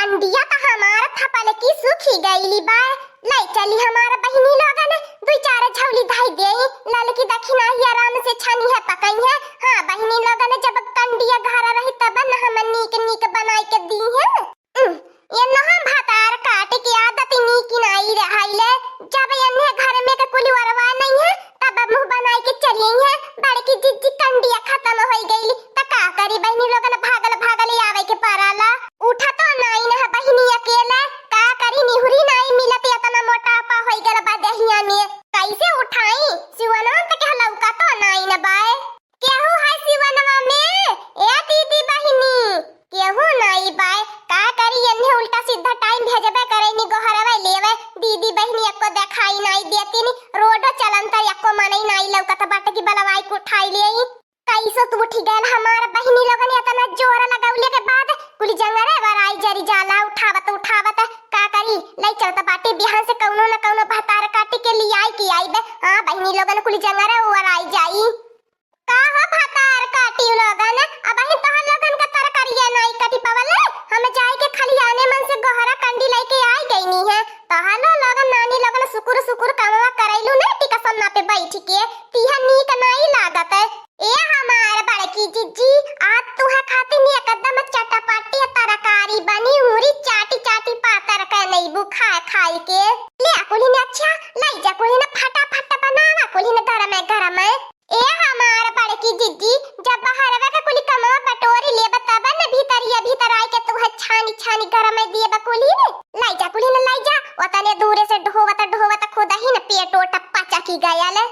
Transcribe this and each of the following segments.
कंडिया तो हमारा थपल की सूखी गईली बा। लाई चली हमारा बहिनी लोगन दू चार झौली धाई देही लाल की दखिना ही आराम से छानी है पकई है। हां बहिनी लोगन जब कंडिया घर रही तब न हम नीक नीक बनाई के दी है। ये नहा भातार काटे की आदत नीक नहीं रहाइले। जब अन्य घर में के कुली वरवा नहीं है तब मुंह बनाई के चली है। बड़की जिज्जी कंडिया खत्म हो गईली त का करी बहिनी लोगन भागल भागल आवे के पराला। उठा तो नहीं न बहिनी अकेले का करी निहुरी नहीं मिलत इतना मोटापा हो गल बा दहिया में कैसे उठाई। सिवनवा त के लौका तो नहीं न बाए केहू है सिवनवा में ए दीदी बहिनी केहू नहीं बाए का करी अन्य उल्टा सीधा टाइम भेजबे करेनी गोहरवे लेवे दीदी बहिनी एको देखाई नहीं देती नी रोडो चलन त एको मनई नहीं लौकत बाटे की बलवाई को उठाई लेई। कैसे तू उठी गल हमार बहिनी लोगन इतना जोर लगावले के बाद कुली जंगरे वराई जरी जाला उठावत का करी लई चलत बाटे बिहान से कौनो न कौनो भातार काटे के लिए आई की आई बे। हां बहिनी लोगन कुली जंगरे वराई जाई का हो भातार काटी लोगन अब ही तोहर लोगन का तरकारिया नहीं कटी पावले। हम जाई के खाली आने मन से गोहरा कंडी लेके आई गईनी है। तोहर लोगन नानी लोगन सुकुर सुकुर कामवा करैलू ने टिका सन्ना पे बैठ के तीहा नीक नहीं लागत है। ए हमार बड़की जिज्जी आज तू है खाती नी एकदम चटापाटी तरकारी बनी हुरी चाटी चाटी पातर का नहीं बुखा खाई के ले कुली ने अच्छा लाई जा कुली ने फटाफट बनावा कुली ने गरम है। ए हमार बड़की जिज्जी जब बाहर वे कुली कमवा बटोरी ले बताबा ने भीतर आई के तू है छानी छानी गरम है दिए बकुली ने लाई जा कुली ने लाई जा ओतने दूर से ढोवत खुदा ही न पेट ओटा पचा की गयाल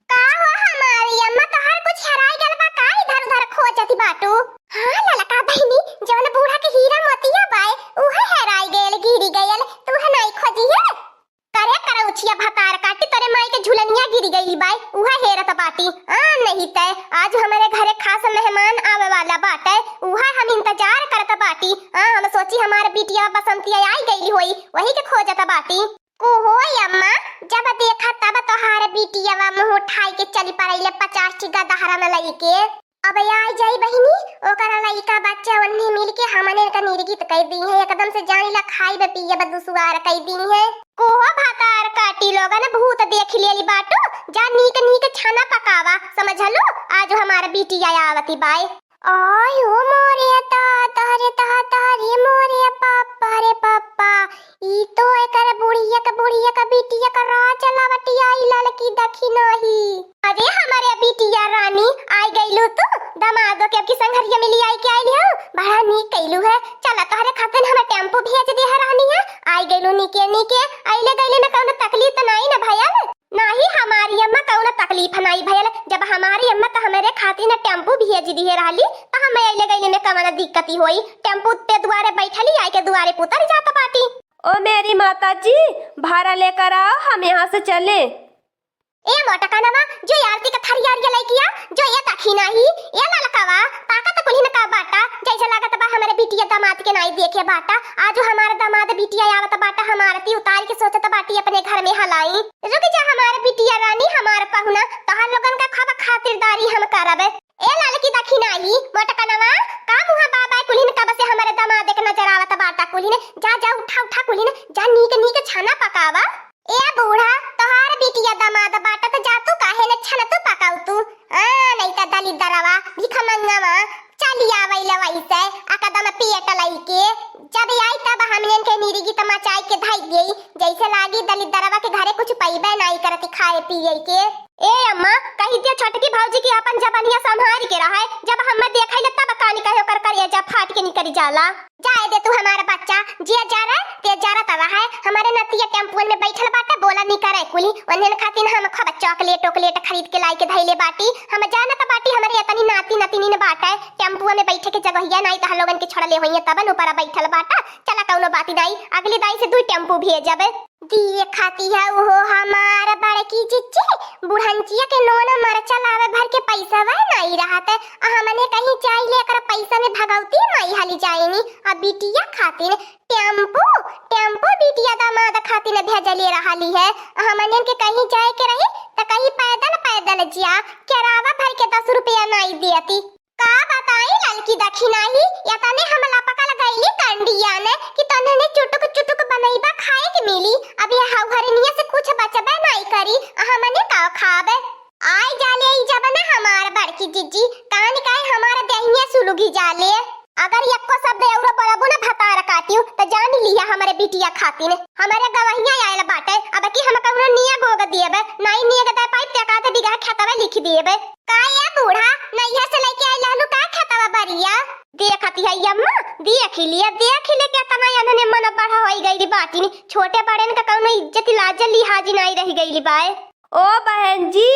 का हो हमारी अम्मा तो हर कुछ हराई गल बा का इधर उधर खोजती बाटू। हां ललका बहिनी जौन बूढ़ा के हीरा मोतिया बाए उहे हराई गयल गिरी गयल तू है नहीं खोजी है करे उछिया भतार काटी तोरे माई के झुलनिया गिरी गई बाए उहे हेरत बाटी। नहीं तय आज हमारे घरे खास मेहमान आवे वाला बाटे उहे हम इंतजार करत बाटी। हम सोची हमार बिटिया बसंतिया आई गईली होई वही के खोजत बाटी। ओहो अम्मा जब देखा तब तोहार बिटिया मुंह उठाई के चली पड़ैले 50 टिका दहरा में लई के अब आई जाई बहिनी ओकरा लइका बच्चा वन्नी मिल के हमने का निर्गित कह दी है एकदम से जानी ला खाई बे पिए बदुसुआर कह दी है। कोहा भातार काटी लोगन भूत देख लेली बाटू जा नीक नीक खाना पकावा समझलो आज हमार बिटिया आवती बाय। आय ओ मोरे तारे मोरे पापा रे पापा ई तो एकर बुढ़िया का बिटिया का राह चलावटी आई लड़की देखी नहीं। अरे हमारे बिटिया रानी आई गईलू तू दमादो के की संघरिया मिली आई के आईली हो बड़ा नीक कइलू है। चला तोहरे खातिर हम टेम्पो भेज दे है रानी है आई गईलू नीके आइले गईले में कौनो तकलीफ तो नहीं ना भैया नाही हमारी अम्मा कौनो तकलीफ नहीं भैया जब हमारी अम्मा तो हमारे खातिर न टेम्पो भेज दी है रहली तो हम आइले गईले में कौनो दिक्कत होई टेम्पो पे दुआरे बैठली आई के दुआरे पुतर जाता पाटी। ओ मेरी माता जी भाड़ा लेकर आओ हम यहाँ से चले। ए मोटा कानवा जो आरती का थरियारिया लई किया जो ये तखी नहीं ये ललकावा पाका तो कुली न का बाटा जैसे लागत बा हमारे बिटिया दामाद के नहीं देखे बाटा आज हमारा दामाद बिटिया आवत बाटा हमार ती उतार के सोचत बाटी अपने घर में हलाई रुक जा हमारे बिटिया रानी हमार पहुना तोहर लोगन का खावा खातिरदारी हम करबे। ए ललकी दखी नहीं मोटा कानवा का मुहा बाबा कुली न का बसे हमारे दामाद के नजर आवत बाटा कुली ने जा उठा कुली ने जा नीक खाना पकावा। ए बूढ़ा तोहार बिटिया दामाद बाटा तो जातू काहे न छन तू पकाऊ तू नहीं त दली दरवा भिख मंगवा चली आवै लवई से एकदम पेट लई के जब आई तब हमन के निरीगी तमाचाई के धाई गई जैसे लागी दली दरवा के घरे कुछ पैबे नहीं करती खाए पिए के। ए अम्मा कही दिया छोटकी भौजी की अपन जबानिया संभाल के रहा है जब हम देखै ल तब कानी कहे कर करिया जब फाट के निकल जाला जाए दे तू हमारा बच्चा जे जा रहा ते जा रहा तवा है हमारे नतिया टेम्पो में बैठल बाटा बोला नहीं करे कुली वनन खातिर हम खब चॉकलेट खरीद के लाई के धैले बाटी हम जाना त बाटी हमारे इतनी नाती ने बाटा टेम्पो में बैठे के जगह नहीं त लोगन के छोड़ले होइए तब ऊपर बैठल बाटा चला कौनो बाती नहीं अगली दाई से 2 टेम्पो भेजबे दिए खाती है वो हमारा बड़की चिच्ची बुढ़ंचिया के नोन मरचा लावे भर के पैसा वह नहीं रहत हमने कहीं चाय लेकर पैसा में भगवती नहीं हाली जाएनी अब बिटिया खातिर टेम्पो बिटिया दामाद खातिर भेजले रहली है हमने के कहीं जाए के रही त कहीं पैदल जिया केरावा भर के 10 रुपया नहीं देती का बताई लड़की देखी नहीं या तने हमला पका लगाईली कंडिया ने कि तने ने चुटुक चुटुक बनईबा खाए के मिली। अब ये हाउ घरनिया से कुछ बचबे नहीं करी हमने का खाबे। आई जाले ई जब ना हमार बड़की जीजी कान काहे हमारा देहिया सुलुगी जाले। अगर यक्को शब्द एउरो बोलबो ना भतार काटियो त जान लिया हमारे बिटिया खातिन हमारे गवहिया आयल बाटे। अब की हम कहनो निया गोग दिएबे नहीं निया गदा पाइप टकाते बिगहा खेतवा लिख दिएबे। का ये बूढ़ा नैया से लेके आई लहलु का खेतवा बरिया देखती है अम्मा देख लिए के तना याने मन बढ़ा होई गईली बाटिन छोटे बड़े ने का कहनो इज्जत लाज लिहाज नहीं रही गईली बाए। ओ बहन जी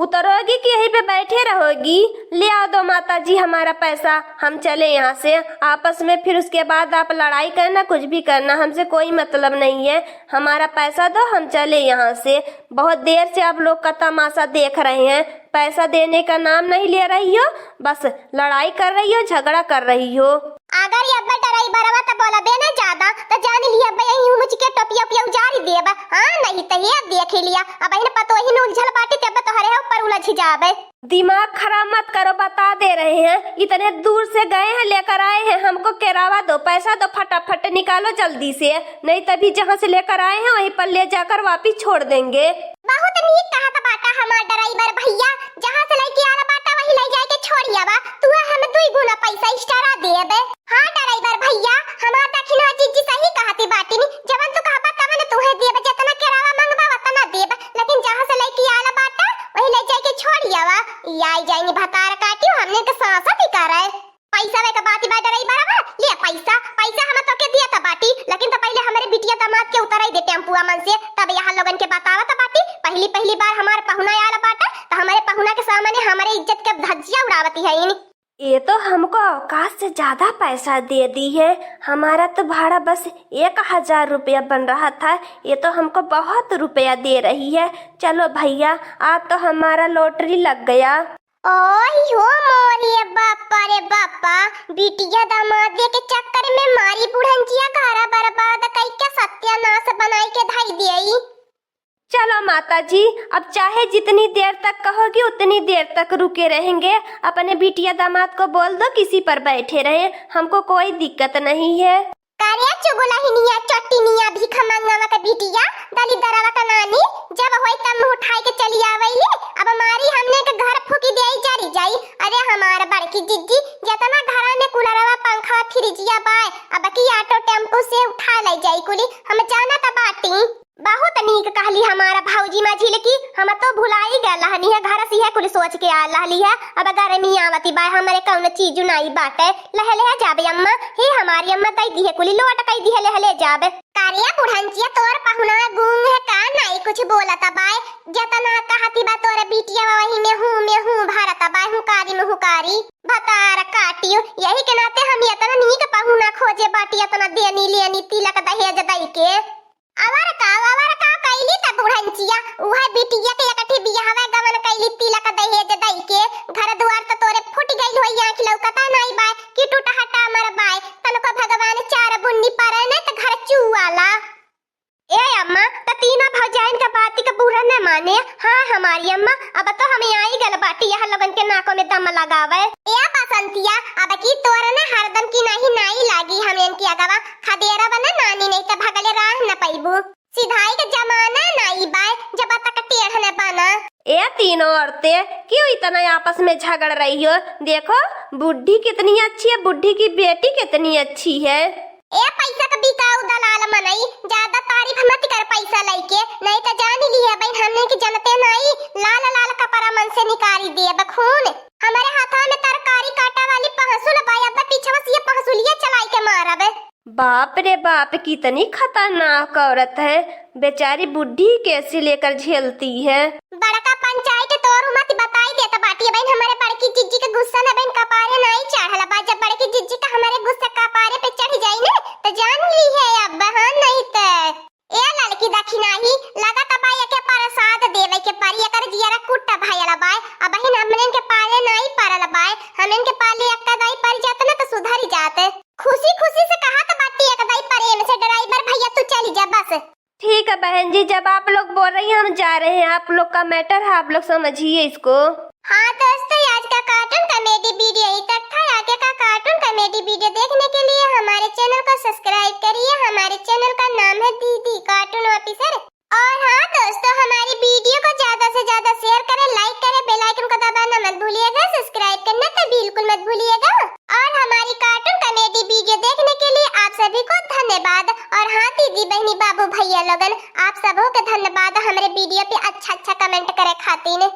उतरोगी कि यहीं पे बैठे रहोगी? ले आओ दो माता जी हमारा पैसा, हम चले यहाँ से। आपस में फिर उसके बाद आप लड़ाई करना कुछ भी करना, हमसे कोई मतलब नहीं है। हमारा पैसा दो, हम चले यहाँ से। बहुत देर से आप लोग का तमाशा देख रहे हैं, पैसा देने का नाम नहीं ले रही हो, बस लड़ाई कर रही हो, झगड़ा कर रही हो। अगर ये अब्बा डराई बरवा त बोला बे ना ज्यादा त जान लिया अब्बा यही मुझ के टोपिया पिया उजारी देबा। हां नहीं त ये देख लिया अब इन पतो ही न उलझल बाटी तब तो हरे ऊपर उलझ जाबे। दिमाग खराब मत करो, बता दे रहे हैं। इतने दूर से गए हैं, लेकर आए हैं, हमको किराया दो, पैसा दो, फटाफट निकालो जल्दी से, नहीं तभी जहाँ से लेकर आए हैं वहीं पर ले जाकर वापिस छोड़ देंगे। बहुत नीक कहा था बाटा हमार ड्राइवर भैया, जहाँ से लेके आला बाटा वहीं ले जाके छोड़िया बा। तू हम दुई गुना पैसा एक्स्ट्रा देबे। हां ड्राइवर भैया हमार दक्षिणा जीजी सही कहती बाटी नी, जवन तू कहबा तवन तुहे देबे, जितना किराया मांगबा उतना देबे, लेकिन जहाँ से लेके आला बाटा वहीं ले जाके छोड़िया बा। आई जाएंगे भतार काटियो हमने के सांसा भी करे पैसा वे का बाती बा ड्राइवर बा ले पैसा हम तो के दिया था बाटी, लेकिन तो पहले हमारे बिटिया दामाद के उताराई दे टेम्पुआ मन से, तब यहाँ लोगन के बतावा था बाटी। पहली बार हमारे पहुना आला बाटा तो हमारे पहुना के सामने हमारे इज्जत के धज्जियां उड़ावती है इन। ये तो हमको औकात से ज्यादा पैसा दे दी है, हमारा तो भाड़ा बस 1000 रुपया बन रहा था, ये तो हमको बहुत रुपया दे रही है। चलो भैया आज तो हमारा लॉटरी लग गया। ओही हो मोरी बापा रे बापा, बिटिया दामाद के चक्कर में मारी बुढ़ंजिया घरा बर्बाद कई के सत्यानाश बनाई के धाई देई। चलो माता जी अब चाहे जितनी देर तक कहोगी उतनी देर तक रुके रहेंगे। अपने बिटिया दामाद को बोल दो किसी पर बैठे रहे, हमको कोई दिक्कत नहीं है। कार्या चुगुलहिनिया चट्टीनिया भीख मंगवा के बिटिया दली दरवा का नानी जब होई तब मुंह उठाई के चली आवेली। अब हमारी हमने के घर फूकी देई जारी जाई। अरे हमार बड़की जिज्जी जतना घरा में कूलरवा पंखा फ्रिजिया बाय अब की ऑटो टेम्पो से उठा ले जाई कुली हम जाना त बाटी। बहुत नीक कहली हमारा भौजी माझिल की, हम तो भुलाई गल हनी है घर से है कुल सोच के आ लहली है। अब गर्मी आवती बाय हमारे कौन चीज नहीं बाटे लहले जाबे अम्मा हे हमारी अम्मा तई दी है कुली लोट कई दी है लहले जाबे। कारिया बुढ़ंचिया तोर पहुना गूंग है का नहीं कुछ बोलता बाय, जतना कहती बा तोरे बिटिया वही में हूं भारत बाय हूं कारी भतार काटियो। यही के नाते हम इतना नीक पहुना खोजे बाटी इतना देनी लेनी तिलक दहेज दई के। अवर का कैली त बुढ़ंचिया उहा बिटिया के एकठी बियाहवा गवन कैली तिलक दहेज दई के। घर द्वार त तोरे फुट गइल होई आंख लौकता नहीं बाय कि टूटा हटा मर बाय तनको भगवान चार बुन्नी पारे ने त घर चुवाला। ए अम्मा त तीनों भौजाइन का बाती का बुरा न माने। हां हमारी अम्मा अब तो हमें आई गल बाटी यहाँ लगन के नाकों में दम लगावे। ए बसंतिया अब की तोर ने हरदम की नहीं लागी हमें की अगवा खदेरा बना नानी नहीं त भगले राह न पैबू। सिधाई का जमाना नहीं बाय जब तक टेढ़ न बना। ए तीनों औरतें क्यों इतना आपस में झगड़ रही हो? देखो बुढ़ी कितनी अच्छी है, बुढ़ी की बेटी कितनी अच्छी है। ए पैसा का बिकाऊ दलाल मनई ज्यादा तारीफ मत कर पैसा लेके, नहीं तो जान ली है बहन हमने की जनते नहीं लाल कपड़ा मन से निकाली दे बखून। हमारे हाथों में तरकारी काटा वाली पहसुल बाय अब पीछे से ये पहसुलिया चलाई के मारबे। बाप रे बाप कितनी खतरनाक औरत है, बेचारी बुढ़ी कैसे लेकर झेलती है। बड़का पंचायत तोर मत बताई दे त बाटी बहन हमारे बड़की जिज्जी के गुस्सा न बहन कपारे नहीं चढ़ला बा। जब बड़की जिज्जी का हमारे गुस्सा कपारे पे चढ़ जाई ना तो जान ली है अब बहन नहीं त ए लड़की दखी नहीं लगा त बाय के प्रसाद देवे के परी एकर जियारा कुट्टा भाईला बाय। अब बहन हमन के पाले नहीं परल बाय, हमन के पाले अक्का दाई पर जात ना तो सुधरी जाते। खुशी से कहा त बाटी एक दाई प्रेम से ड्राइवर भैया तू चली जा बस। ठीक है बहन जी, जब आप लोग बोल रही हैं हम जा रहे हैं, आप लोग का मैटर है, आप लोग समझिए इसको। हाँ दोस्तों, आज का कार्टून कॉमेडी वीडियो यहीं तक था। आगे का कार्टून कॉमेडी वीडियो देखने के लिए हमारे चैनल को सब्सक्राइब करिए। हमारे चैनल का नाम है दीदी कार्टून ऑफिसर। और हाँ दोस्तों, हमारी वीडियो को ज्यादा से ज्यादा शेयर करें, लाइक करें, बेल आइकन को दबाना मत भूलिएगा, सब्सक्राइब करना तो बिल्कुल मत भूलिएगा। और हमारी कार्टून कॉमेडी वीडियो देखने के लिए आप सभी को धन्यवाद। और हाँ दीदी बहनी बाबू भैया लोगन, आप सबों को धन्यवाद हमारे वीडियो पे अच्छा कमेंट करे खातिर।